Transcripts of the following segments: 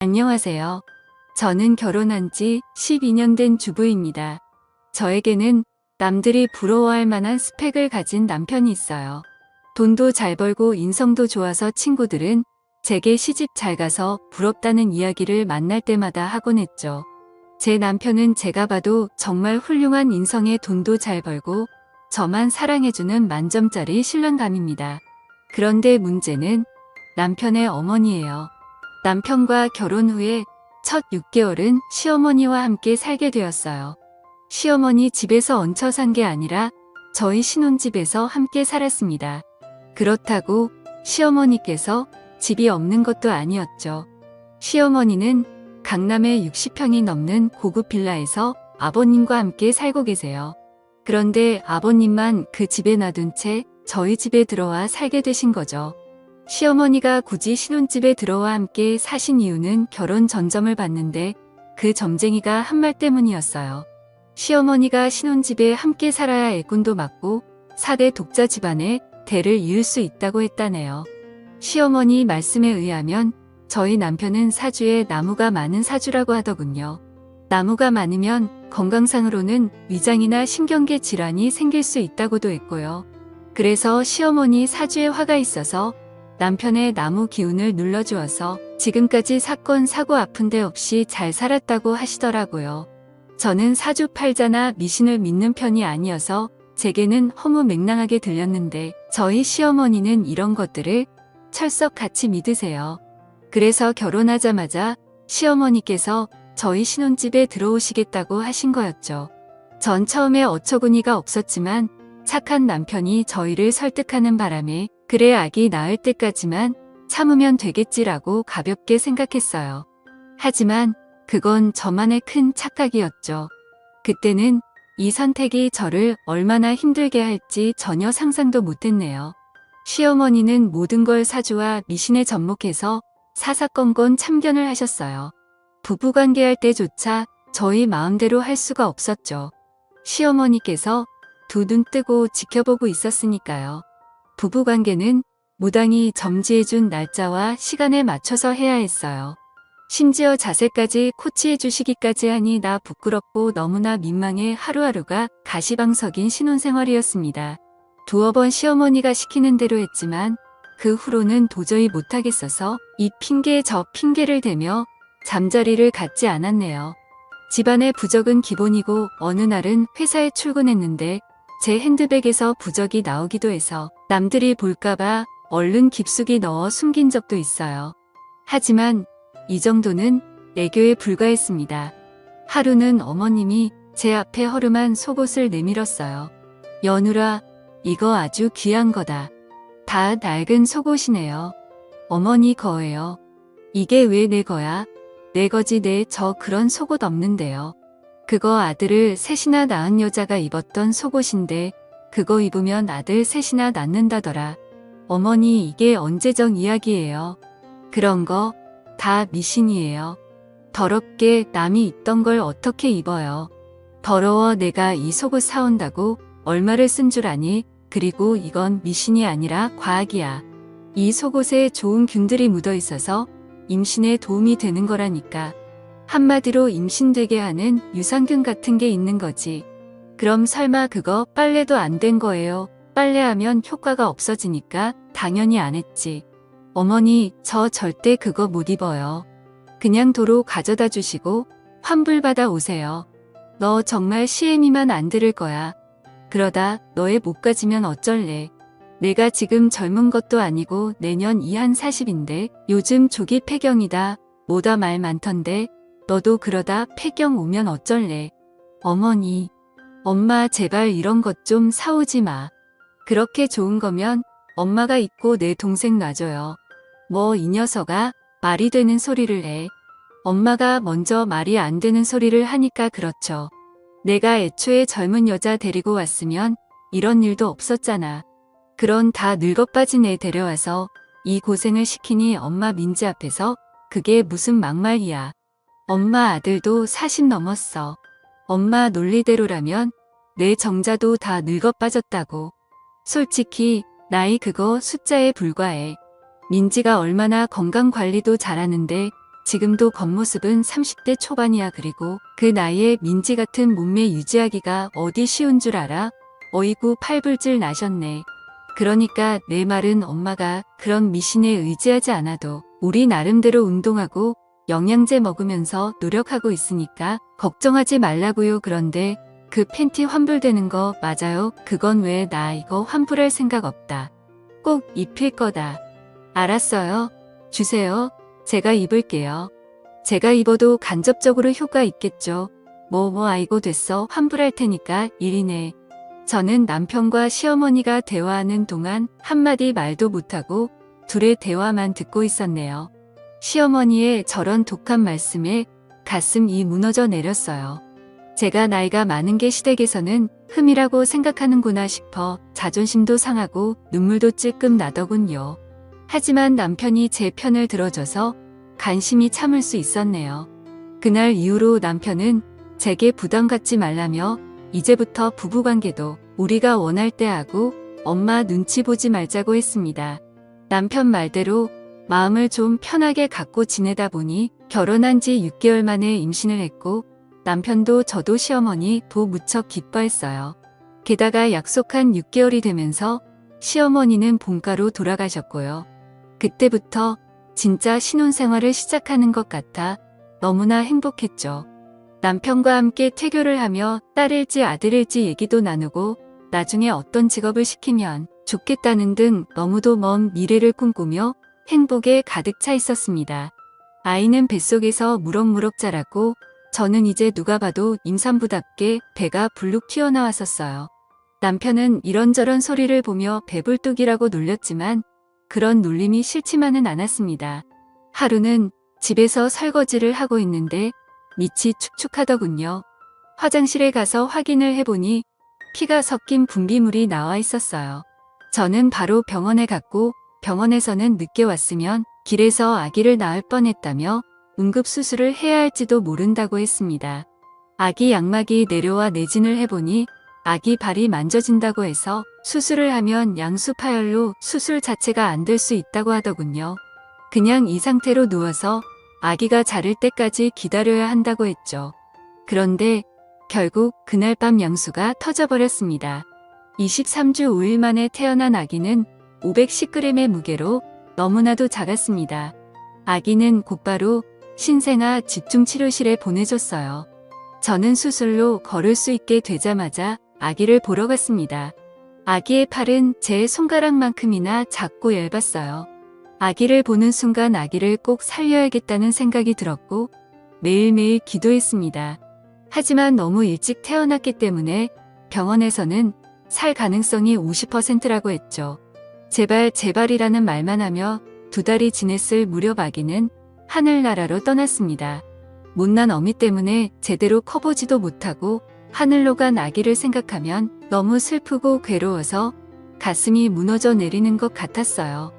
안녕하세요. 저는 결혼한 지 12년 된 주부입니다. 저에게는 남들이 부러워할 만한 스펙을 가진 남편이 있어요. 돈도 잘 벌고 인성도 좋아서 친구들은 제게 시집 잘 가서 부럽다는 이야기를 만날 때마다 하곤 했죠. 제 남편은 제가 봐도 정말 훌륭한 인성에 돈도 잘 벌고 저만 사랑해주는 만점짜리 신랑감입니다. 그런데 문제는 남편의 어머니예요. 남편과 결혼 후에 첫 6개월은 시어머니와 함께 살게 되었어요. 시어머니 집에서 얹혀 산 게 아니라 저희 신혼집에서 함께 살았습니다. 그렇다고 시어머니께서 집이 없는 것도 아니었죠. 시어머니는 강남의 60평이 넘는 고급 빌라에서 아버님과 함께 살고 계세요. 그런데 아버님만 그 집에 놔둔 채 저희 집에 들어와 살게 되신 거죠. 시어머니가 굳이 신혼집에 들어와 함께 사신 이유는 결혼 전점을 봤는데 그 점쟁이가 한 말 때문이었어요. 시어머니가 신혼집에 함께 살아야 애군도 맞고 4대 독자 집안에 대를 이을 수 있다고 했다네요. 시어머니 말씀에 의하면 저희 남편은 사주에 나무가 많은 사주라고 하더군요. 나무가 많으면 건강상으로는 위장이나 신경계 질환이 생길 수 있다고도 했고요. 그래서 시어머니 사주에 화가 있어서 남편의 나무 기운을 눌러주어서 지금까지 사건 사고 아픈 데 없이 잘 살았다고 하시더라고요. 저는 사주팔자나 미신을 믿는 편이 아니어서 제게는 허무맹랑하게 들렸는데 저희 시어머니는 이런 것들을 철석같이 믿으세요. 그래서 결혼하자마자 시어머니께서 저희 신혼집에 들어오시겠다고 하신 거였죠. 전 처음에 어처구니가 없었지만 착한 남편이 저희를 설득하는 바람에 그래 아기 낳을 때까지만 참으면 되겠지라고 가볍게 생각했어요. 하지만 그건 저만의 큰 착각이었죠. 그때는 이 선택이 저를 얼마나 힘들게 할지 전혀 상상도 못했네요. 시어머니는 모든 걸 사주와 미신에 접목해서 사사건건 참견을 하셨어요. 부부관계할 때조차 저희 마음대로 할 수가 없었죠. 시어머니께서 두 눈 뜨고 지켜보고 있었으니까요. 부부관계는 무당이 점지해준 날짜와 시간에 맞춰서 해야 했어요. 심지어 자세까지 코치해 주시기까지 하니 나 부끄럽고 너무나 민망해 하루하루가 가시방석인 신혼생활이었습니다. 두어 번 시어머니가 시키는 대로 했지만 그 후로는 도저히 못하겠어서 이 핑계 저 핑계를 대며 잠자리를 갖지 않았네요. 집안의 부적은 기본이고 어느 날은 회사에 출근했는데 제 핸드백에서 부적이 나오기도 해서 남들이 볼까봐 얼른 깊숙이 넣어 숨긴 적도 있어요. 하지만 이 정도는 애교에 불과했습니다. 하루는 어머님이 제 앞에 허름한 속옷을 내밀었어요. 연우라, 이거 아주 귀한 거다. 다 낡은 속옷이네요. 어머니 거예요. 이게 왜 내 거야? 내 거지 내 저 그런 속옷 없는데요. 그거 아들을 셋이나 낳은 여자가 입었던 속옷인데 그거 입으면 아들 셋이나 낳는다더라. 어머니 이게 언제적 이야기예요. 그런 거 다 미신이에요. 더럽게 남이 입던 걸 어떻게 입어요. 더러워 내가 이 속옷 사온다고 얼마를 쓴 줄 아니? 그리고 이건 미신이 아니라 과학이야. 이 속옷에 좋은 균들이 묻어 있어서 임신에 도움이 되는 거라니까. 한마디로 임신되게 하는 유산균 같은 게 있는 거지. 그럼 설마 그거 빨래도 안 된 거예요? 빨래하면 효과가 없어지니까 당연히 안 했지. 어머니, 저 절대 그거 못 입어요. 그냥 도로 가져다 주시고 환불받아 오세요. 너 정말 시애미만 안 들을 거야. 그러다 너의 못 가지면 어쩔래. 내가 지금 젊은 것도 아니고 내년 이한 40인데 요즘 조기 폐경이다. 뭐다 말 많던데 너도 그러다 폐경 오면 어쩔래. 어머니, 엄마 제발 이런 것 좀 사오지 마. 그렇게 좋은 거면 엄마가 입고 내 동생 놔줘요. 뭐 이 녀석아 말이 되는 소리를 해. 엄마가 먼저 말이 안 되는 소리를 하니까 그렇죠. 내가 애초에 젊은 여자 데리고 왔으면 이런 일도 없었잖아. 그런 다 늙어빠진 애 데려와서 이 고생을 시키니 엄마 민지 앞에서 그게 무슨 막말이야. 엄마 아들도 40 넘었어. 엄마 논리대로라면 내 정자도 다 늙어빠졌다고. 솔직히 나이 그거 숫자에 불과해. 민지가 얼마나 건강관리도 잘하는데 지금도 겉모습은 30대 초반이야. 그리고 그 나이에 민지 같은 몸매 유지하기가 어디 쉬운 줄 알아? 어이구 팔불질 나셨네. 그러니까 내 말은 엄마가 그런 미신에 의지하지 않아도 우리 나름대로 운동하고 영양제 먹으면서 노력하고 있으니까 걱정하지 말라고요. 그런데 그 팬티 환불되는 거 맞아요? 그건 왜 나 이거 환불할 생각 없다. 꼭 입힐 거다. 알았어요. 주세요. 제가 입을게요. 제가 입어도 간접적으로 효과 있겠죠. 아이고 됐어. 환불할 테니까 일이네. 저는 남편과 시어머니가 대화하는 동안 한마디 말도 못하고 둘의 대화만 듣고 있었네요. 시어머니의 저런 독한 말씀에 가슴이 무너져 내렸어요. 제가 나이가 많은 게 시댁에서는 흠이라고 생각하는구나 싶어 자존심도 상하고 눈물도 찔끔 나더군요. 하지만 남편이 제 편을 들어줘서 간심히 참을 수 있었네요. 그날 이후로 남편은 제게 부담 갖지 말라며 이제부터 부부관계도 우리가 원할 때 하고 엄마 눈치 보지 말자고 했습니다. 남편 말대로 마음을 좀 편하게 갖고 지내다 보니 결혼한 지 6개월 만에 임신을 했고 남편도 저도 시어머니도 무척 기뻐했어요. 게다가 약속한 6개월이 되면서 시어머니는 본가로 돌아가셨고요. 그때부터 진짜 신혼생활을 시작하는 것 같아 너무나 행복했죠. 남편과 함께 태교를 하며 딸일지 아들일지 얘기도 나누고 나중에 어떤 직업을 시키면 좋겠다는 등 너무도 먼 미래를 꿈꾸며 행복에 가득 차 있었습니다. 아이는 뱃속에서 무럭무럭 자랐고 저는 이제 누가 봐도 임산부답게 배가 불룩 튀어나왔었어요. 남편은 이런저런 소리를 보며 배불뚝이라고 놀렸지만 그런 놀림이 싫지만은 않았습니다. 하루는 집에서 설거지를 하고 있는데 밑이 축축하더군요. 화장실에 가서 확인을 해보니 피가 섞인 분비물이 나와 있었어요. 저는 바로 병원에 갔고 병원에서는 늦게 왔으면 길에서 아기를 낳을 뻔했다며 응급수술을 해야 할지도 모른다고 했습니다. 아기 양막이 내려와 내진을 해보니 아기 발이 만져진다고 해서 수술을 하면 양수 파열로 수술 자체가 안 될 수 있다고 하더군요. 그냥 이 상태로 누워서 아기가 자를 때까지 기다려야 한다고 했죠. 그런데 결국 그날 밤 양수가 터져버렸습니다. 23주 5일 만에 태어난 아기는 510g의 무게로 너무나도 작았습니다. 아기는 곧바로 신생아 집중치료실에 보내줬어요. 저는 수술로 걸을 수 있게 되자마자 아기를 보러 갔습니다. 아기의 팔은 제 손가락만큼이나 작고 얇았어요. 아기를 보는 순간 아기를 꼭 살려야겠다는 생각이 들었고 매일매일 기도했습니다. 하지만 너무 일찍 태어났기 때문에 병원에서는 살 가능성이 50%라고 했죠. 제발 제발이라는 말만 하며 2달이 지냈을 무렵 아기는 하늘나라로 떠났습니다. 못난 어미 때문에 제대로 커보지도 못하고 하늘로 간 아기를 생각하면 너무 슬프고 괴로워서 가슴이 무너져 내리는 것 같았어요.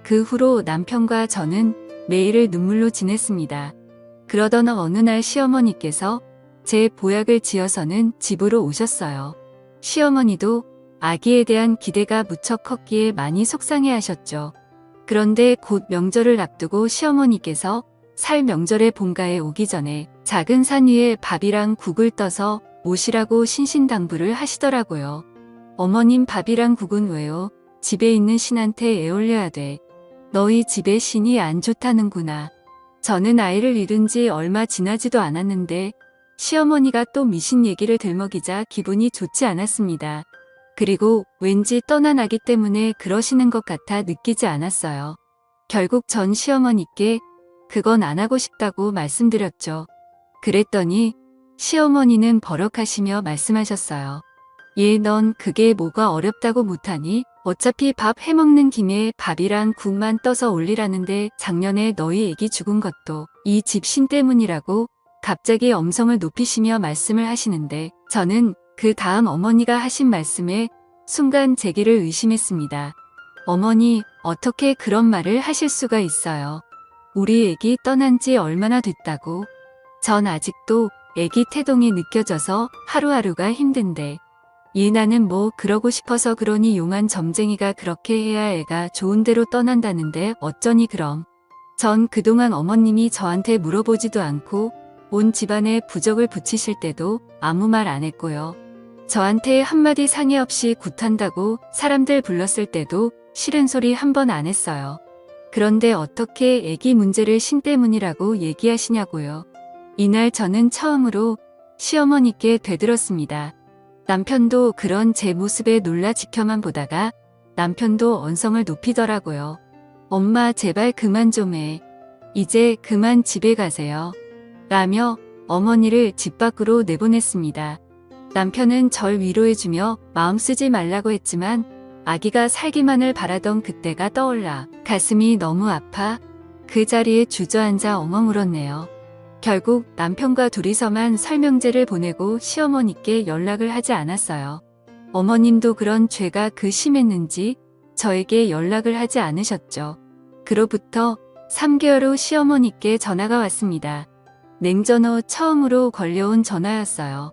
그 후로 남편과 저는 매일을 눈물로 지냈습니다. 그러던 어느 날 시어머니께서 제 보약을 지어서는 집으로 오셨어요. 시어머니도 아기에 대한 기대가 무척 컸기에 많이 속상해 하셨죠. 그런데 곧 명절을 앞두고 시어머니께서 살 명절에 본가에 오기 전에 작은 산 위에 밥이랑 국을 떠서 모시라고 신신당부를 하시더라고요. 어머님 밥이랑 국은 왜요? 집에 있는 신한테 애올려야 돼. 너희 집에 신이 안 좋다는구나. 저는 아이를 잃은 지 얼마 지나지도 않았는데 시어머니가 또 미신 얘기를 들먹이자 기분이 좋지 않았습니다. 그리고 왠지 떠난 아기 때문에 그러시는 것 같아 느끼지 않았어요. 결국 전 시어머니께 그건 안 하고 싶다고 말씀드렸죠. 그랬더니 시어머니는 버럭하시며 말씀하셨어요. 얘 넌 그게 뭐가 어렵다고 못하니? 어차피 밥 해먹는 김에 밥이랑 국만 떠서 올리라는데 작년에 너희 애기 죽은 것도 이 집 신 때문이라고 갑자기 엄성을 높이시며 말씀을 하시는데 저는 그 다음 어머니가 하신 말씀에 순간 제기를 의심했습니다. 어머니, 어떻게 그런 말을 하실 수가 있어요? 우리 애기 떠난 지 얼마나 됐다고? 전 아직도 애기 태동이 느껴져서 하루하루가 힘든데. 나는 뭐 그러고 싶어서 그러니 용한 점쟁이가 그렇게 해야 애가 좋은 데로 떠난다는데 어쩌니 그럼. 전 그동안 어머님이 저한테 물어보지도 않고 온 집안에 부적을 붙이실 때도 아무 말 안 했고요. 저한테 한마디 상의 없이 굿한다고 사람들 불렀을 때도 싫은 소리 한 번 안 했어요. 그런데 어떻게 애기 문제를 신 때문이라고 얘기하시냐고요. 이날 저는 처음으로 시어머니께 되들었습니다. 남편도 그런 제 모습에 놀라 지켜만 보다가 남편도 언성을 높이더라고요. 엄마 제발 그만 좀 해. 이제 그만 집에 가세요. 라며 어머니를 집 밖으로 내보냈습니다. 남편은 절 위로해주며 마음 쓰지 말라고 했지만 아기가 살기만을 바라던 그때가 떠올라 가슴이 너무 아파 그 자리에 주저앉아 엉엉 울었네요. 결국 남편과 둘이서만 설명제를 보내고 시어머니께 연락을 하지 않았어요. 어머님도 그런 죄가 심했는지 저에게 연락을 하지 않으셨죠. 그로부터 3개월 후 시어머니께 전화가 왔습니다. 냉전 후 처음으로 걸려온 전화였어요.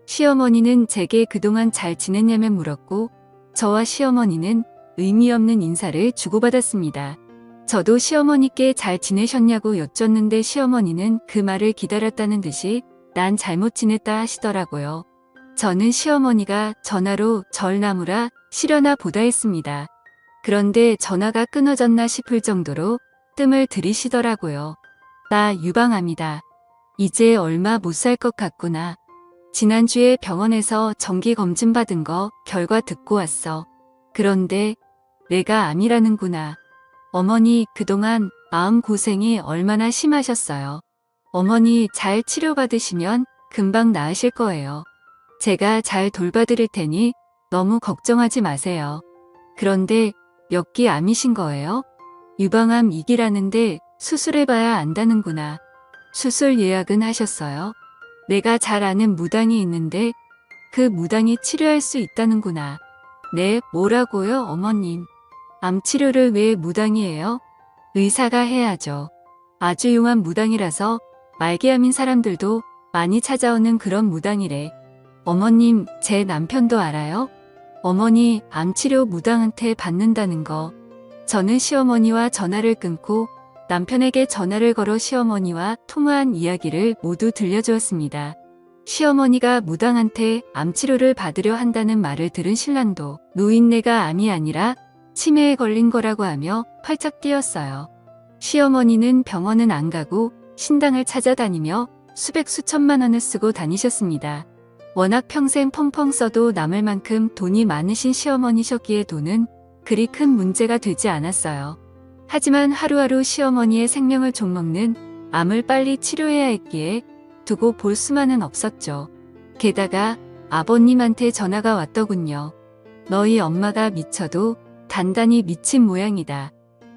시어머니는 제게 그동안 잘 지냈냐며 물었고 저와 시어머니는 의미 없는 인사를 주고받았습니다. 저도 시어머니께 잘 지내셨냐고 여쭸는데 시어머니는 그 말을 기다렸다는 듯이 난 잘못 지냈다 하시더라고요. 저는 시어머니가 전화로 절 나무라 시려나 보다 했습니다. 그런데 전화가 끊어졌나 싶을 정도로 뜸을 들이시더라고요. 나 유방암이다. 이제 얼마 못 살 것 같구나. 지난주에 병원에서 정기 검진 받은 거 결과 듣고 왔어. 그런데 내가 암이라는구나. 어머니 그동안 마음고생이 얼마나 심하셨어요. 어머니 잘 치료받으시면 금방 나으실 거예요. 제가 잘 돌봐드릴 테니 너무 걱정하지 마세요. 그런데 몇 기 암이신 거예요? 유방암 2기라는데 수술해봐야 안다는구나. 수술 예약은 하셨어요? 내가 잘 아는 무당이 있는데 그 무당이 치료할 수 있다는구나. 네, 뭐라고요, 어머님? 암 치료를 왜 무당이 해요? 의사가 해야죠. 아주 용한 무당이라서 말기암인 사람들도 많이 찾아오는 그런 무당이래. 어머님, 제 남편도 알아요? 어머니, 암치료 무당한테 받는다는 거. 저는 시어머니와 전화를 끊고 남편에게 전화를 걸어 시어머니와 통화한 이야기를 모두 들려주었습니다. 시어머니가 무당한테 암치료를 받으려 한다는 말을 들은 신랑도 노인네가 암이 아니라 치매에 걸린 거라고 하며 활짝 뛰었어요. 시어머니는 병원은 안 가고 신당을 찾아다니며 수백 수천만 원을 쓰고 다니셨습니다. 워낙 평생 펑펑 써도 남을 만큼 돈이 많으신 시어머니셨기에 돈은 그리 큰 문제가 되지 않았어요. 하지만 하루하루 시어머니의 생명을 좀먹는 암을 빨리 치료해야 했기에 두고 볼 수만은 없었죠. 게다가 아버님한테 전화가 왔더군요. 너희 엄마가 미쳐도 단단히 미친 모양이다.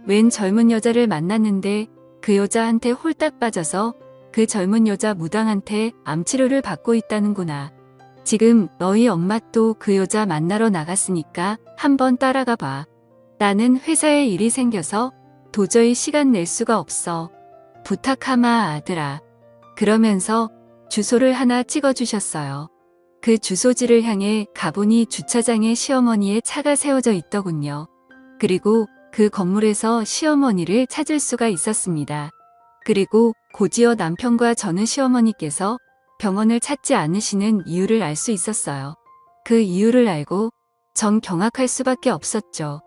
웬 젊은 여자를 만났는데 그 여자한테 홀딱 빠져서 그 젊은 여자 무당한테 암치료를 받고 있다는구나. 지금 너희 엄마 또 그 여자 만나러 나갔으니까 한번 따라가 봐. 나는 회사에 일이 생겨서 도저히 시간 낼 수가 없어. 부탁하마 아들아. 그러면서 주소를 하나 찍어주셨어요. 그 주소지를 향해 가보니 주차장에 시어머니의 차가 세워져 있더군요. 그리고 그 건물에서 시어머니를 찾을 수가 있었습니다. 그리고 곧이어 남편과 저는 시어머니께서 병원을 찾지 않으시는 이유를 알 수 있었어요. 그 이유를 알고 전 경악할 수밖에 없었죠.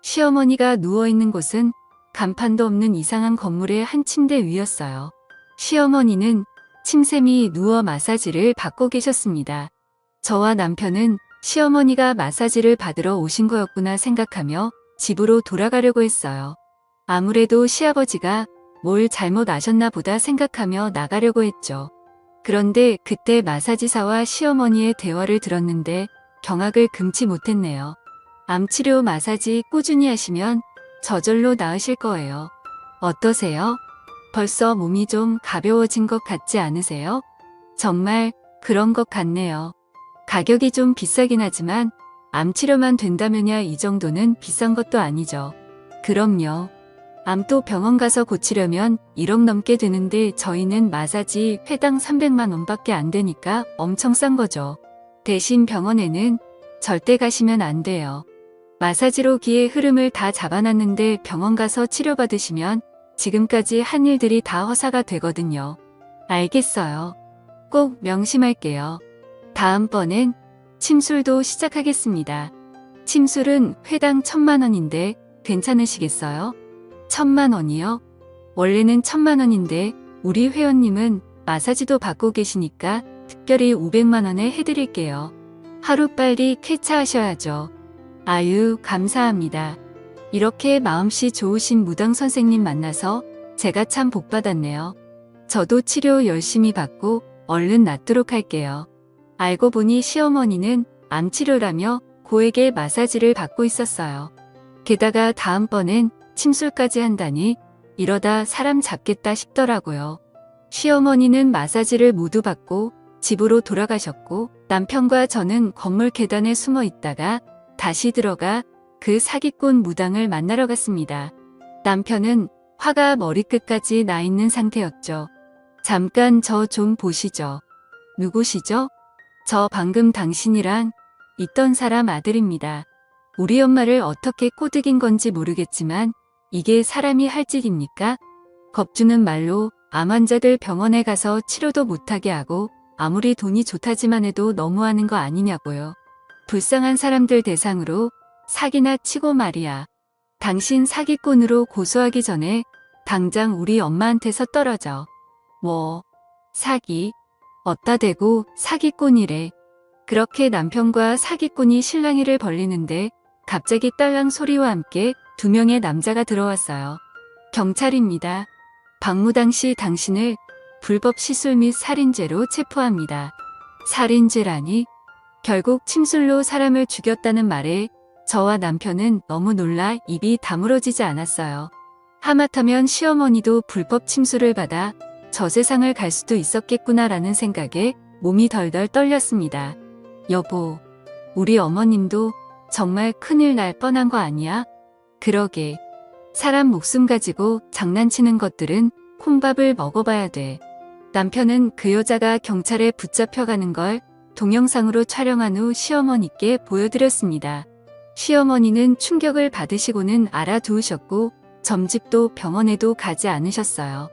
시어머니가 누워있는 곳은 간판도 없는 이상한 건물의 한 침대 위였어요. 시어머니는 침샘이 누워 마사지를 받고 계셨습니다. 저와 남편은 시어머니가 마사지를 받으러 오신 거였구나 생각하며 집으로 돌아가려고 했어요. 아무래도 시아버지가 뭘 잘못 아셨나 보다 생각하며 나가려고 했죠. 그런데 그때 마사지사와 시어머니의 대화를 들었는데 경악을 금치 못했네요. 암치료 마사지 꾸준히 하시면 저절로 나으실 거예요. 어떠세요? 벌써 몸이 좀 가벼워진 것 같지 않으세요? 정말 그런 것 같네요. 가격이 좀 비싸긴 하지만 암치료만 된다면야 이 정도는 비싼 것도 아니죠. 그럼요. 암도 병원 가서 고치려면 1억 넘게 드는데 저희는 마사지 회당 300만 원밖에 안 되니까 엄청 싼 거죠. 대신 병원에는 절대 가시면 안 돼요. 마사지로 기의 흐름을 다 잡아놨는데 병원 가서 치료받으시면 지금까지 한 일들이 다 허사가 되거든요. 알겠어요. 꼭 명심할게요. 다음번엔 침술도 시작하겠습니다. 침술은 회당 1,000만 원인데 괜찮으시겠어요? 1,000만 원이요? 원래는 1,000만 원인데 우리 회원님은 마사지도 받고 계시니까 특별히 500만 원에 해드릴게요. 하루빨리 쾌차하셔야죠. 아유, 감사합니다. 이렇게 마음씨 좋으신 무당 선생님 만나서 제가 참 복받았네요. 저도 치료 열심히 받고 얼른 낫도록 할게요. 알고 보니 시어머니는 암치료라며 고액의 마사지를 받고 있었어요. 게다가 다음번엔 침술까지 한다니 이러다 사람 잡겠다 싶더라고요. 시어머니는 마사지를 모두 받고 집으로 돌아가셨고 남편과 저는 건물 계단에 숨어 있다가 다시 들어가 그 사기꾼 무당을 만나러 갔습니다. 남편은 화가 머리끝까지 나 있는 상태였죠. 잠깐 저 좀 보시죠. 누구시죠? 저 방금 당신이랑 있던 사람 아들입니다. 우리 엄마를 어떻게 꼬드긴 건지 모르겠지만 이게 사람이 할 짓입니까? 겁주는 말로 암 환자들 병원에 가서 치료도 못하게 하고 아무리 돈이 좋다지만 해도 너무하는 거 아니냐고요. 불쌍한 사람들 대상으로 사기나 치고 말이야. 당신 사기꾼으로 고소하기 전에 당장 우리 엄마한테서 떨어져. 뭐, 사기? 어따 대고 사기꾼이래. 그렇게 남편과 사기꾼이 실랑이를 벌리는데 갑자기 딸랑 소리와 함께 2명의 남자가 들어왔어요. 경찰입니다. 방무당 씨 당신을 불법 시술 및 살인죄로 체포합니다. 살인죄라니? 결국 침술로 사람을 죽였다는 말에 저와 남편은 너무 놀라 입이 다물어지지 않았어요. 하마터면 시어머니도 불법 침술을 받아 저 세상을 갈 수도 있었겠구나라는 생각에 몸이 덜덜 떨렸습니다. 여보, 우리 어머님도 정말 큰일 날 뻔한 거 아니야? 그러게. 사람 목숨 가지고 장난치는 것들은 콩밥을 먹어봐야 돼. 남편은 그 여자가 경찰에 붙잡혀가는 걸 동영상으로 촬영한 후 시어머니께 보여드렸습니다. 시어머니는 충격을 받으시고는 알아두으셨고 점집도 병원에도 가지 않으셨어요.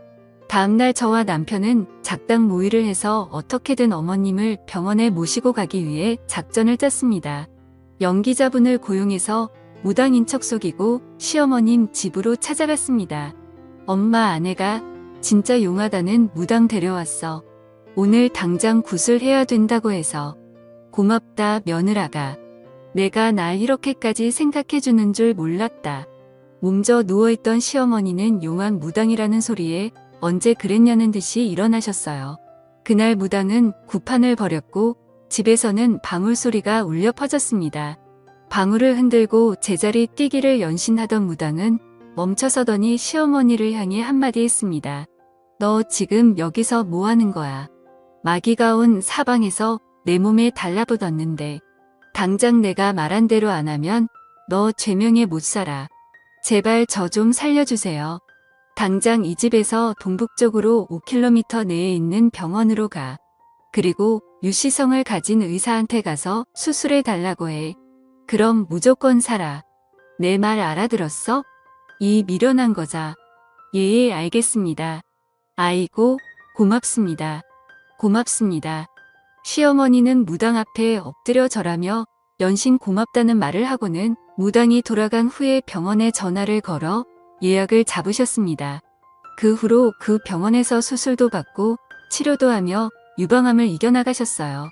다음날 저와 남편은 작당 모의를 해서 어떻게든 어머님을 병원에 모시고 가기 위해 작전을 짰습니다. 연기자분을 고용해서 무당인 척 속이고 시어머님 집으로 찾아갔습니다. 엄마, 아내가 진짜 용하다는 무당 데려왔어. 오늘 당장 구슬해야 된다고 해서. 고맙다, 며느라가. 내가 날 이렇게까지 생각해주는 줄 몰랐다. 몸져 누워있던 시어머니는 용한 무당이라는 소리에 언제 그랬냐는 듯이 일어나셨어요. 그날 무당은 구판을 벌였고 집에서는 방울소리가 울려 퍼졌습니다. 방울을 흔들고 제자리 뛰기를 연신하던 무당은 멈춰서더니 시어머니를 향해 한마디 했습니다. 너 지금 여기서 뭐 하는 거야? 마귀가 온 사방에서 내 몸에 달라붙었는데 당장 내가 말한 대로 안 하면 너 죄명에 못 살아. 제발 저 좀 살려주세요. 당장 이 집에서 동북쪽으로 5km 내에 있는 병원으로 가. 그리고 유시성을 가진 의사한테 가서 수술해 달라고 해. 그럼 무조건 살아. 내 말 알아들었어? 이 미련한 거자. 예, 알겠습니다. 아이고, 고맙습니다. 고맙습니다. 시어머니는 무당 앞에 엎드려 절하며 연신 고맙다는 말을 하고는 무당이 돌아간 후에 병원에 전화를 걸어 예약을 잡으셨습니다. 그 후로 그 병원에서 수술도 받고 치료도 하며 유방암을 이겨나가셨어요.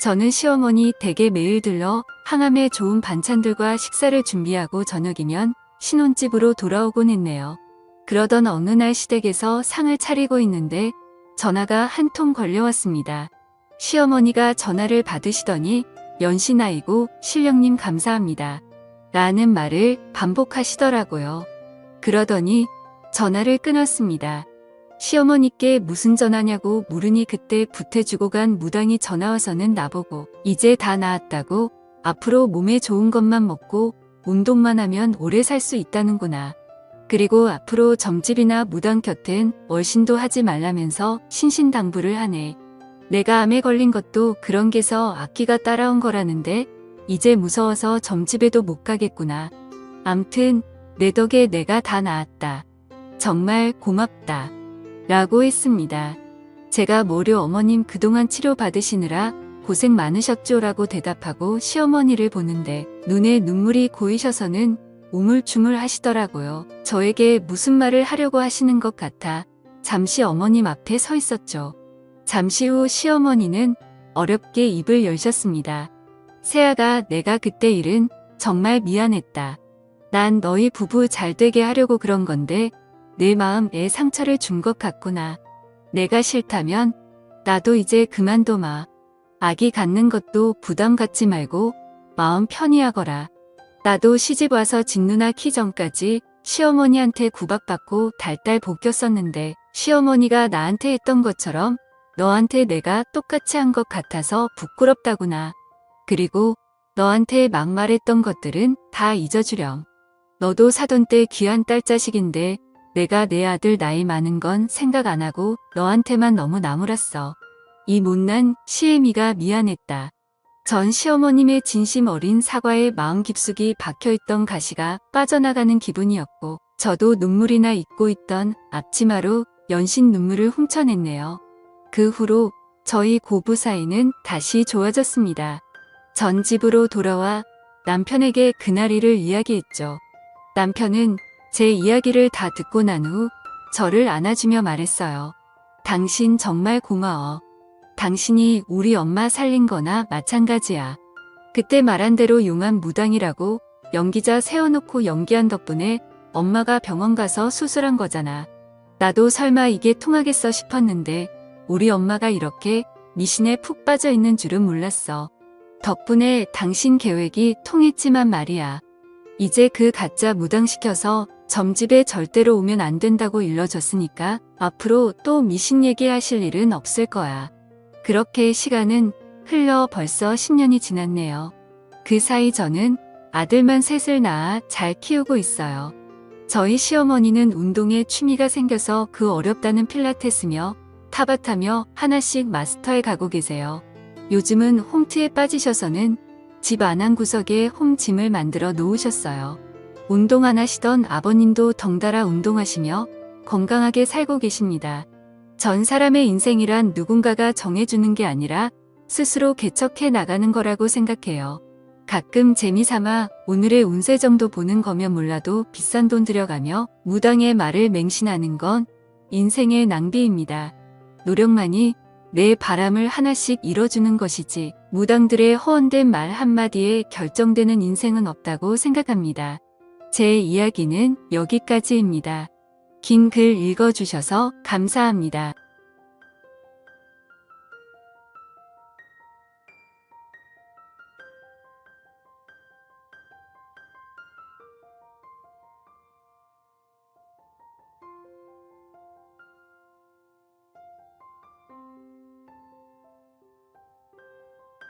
저는 시어머니 댁에 매일 들러 항암에 좋은 반찬들과 식사를 준비하고 저녁이면 신혼집으로 돌아오곤 했네요. 그러던 어느 날 시댁에서 상을 차리고 있는데 전화가 한 통 걸려왔습니다. 시어머니가 전화를 받으시더니 연신아이고 신령님 감사합니다. 라는 말을 반복하시더라고요. 그러더니 전화를 끊었습니다. 시어머니께 무슨 전화냐고 물으니 그때 부태주고 간 무당이 전화와서는 나보고 이제 다 나았다고 앞으로 몸에 좋은 것만 먹고 운동만 하면 오래 살 수 있다는구나. 그리고 앞으로 점집이나 무당 곁엔 월신도 하지 말라면서 신신당부를 하네. 내가 암에 걸린 것도 그런 게서 악기가 따라온 거라는데 이제 무서워서 점집에도 못 가겠구나. 암튼 내 덕에 내가 다 나았다. 정말 고맙다. 라고 했습니다. 제가 모료 어머님 그동안 치료받으시느라 고생 많으셨죠? 라고 대답하고 시어머니를 보는데 눈에 눈물이 고이셔서는 우물쭈물 하시더라고요. 저에게 무슨 말을 하려고 하시는 것 같아 잠시 어머님 앞에 서 있었죠. 잠시 후 시어머니는 어렵게 입을 열셨습니다. 세아가, 내가 그때 일은 정말 미안했다. 난 너희 부부 잘 되게 하려고 그런 건데 내 마음에 상처를 준 것 같구나. 내가 싫다면 나도 이제 그만둬마. 아기 갖는 것도 부담 갖지 말고 마음 편히 하거라. 나도 시집 와서 진누나 키 전까지 시어머니한테 구박받고 달달 볶였었는데 시어머니가 나한테 했던 것처럼 너한테 내가 똑같이 한 것 같아서 부끄럽다구나. 그리고 너한테 막말했던 것들은 다 잊어주렴. 너도 사돈 때 귀한 딸 자식인데 내가 내 아들 나이 많은 건 생각 안 하고 너한테만 너무 나무랐어. 이 못난 시애미가 미안했다. 전 시어머님의 진심 어린 사과에 마음 깊숙이 박혀있던 가시가 빠져나가는 기분이었고 저도 눈물이나 잊고 있던 앞치마로 연신 눈물을 훔쳐냈네요. 그 후로 저희 고부 사이는 다시 좋아졌습니다. 전 집으로 돌아와 남편에게 그날 일을 이야기했죠. 남편은 제 이야기를 다 듣고 난 후 저를 안아주며 말했어요. 당신 정말 고마워. 당신이 우리 엄마 살린 거나 마찬가지야. 그때 말한 대로 용한 무당이라고 연기자 세워놓고 연기한 덕분에 엄마가 병원 가서 수술한 거잖아. 나도 설마 이게 통하겠어 싶었는데 우리 엄마가 이렇게 미신에 푹 빠져 있는 줄은 몰랐어. 덕분에 당신 계획이 통했지만 말이야. 이제 그 가짜 무당시켜서 점집에 절대로 오면 안 된다고 일러줬으니까 앞으로 또 미신 얘기하실 일은 없을 거야. 그렇게 시간은 흘러 벌써 10년이 지났네요. 그 사이 저는 아들만 셋을 낳아 잘 키우고 있어요. 저희 시어머니는 운동에 취미가 생겨서 그 어렵다는 필라테스며 타바타며 하나씩 마스터해 가고 계세요. 요즘은 홈트에 빠지셔서는 집 안한 구석에 홈짐을 만들어 놓으셨어요. 운동 안 하시던 아버님도 덩달아 운동하시며 건강하게 살고 계십니다. 전 사람의 인생이란 누군가가 정해주는 게 아니라 스스로 개척해 나가는 거라고 생각해요. 가끔 재미삼아 오늘의 운세 정도 보는 거면 몰라도 비싼 돈 들여가며 무당의 말을 맹신하는 건 인생의 낭비입니다. 노력만이 내 바람을 하나씩 이뤄주는 것이지 무당들의 허언된 말 한마디에 결정되는 인생은 없다고 생각합니다. 제 이야기는 여기까지입니다. 긴 글 읽어주셔서 감사합니다.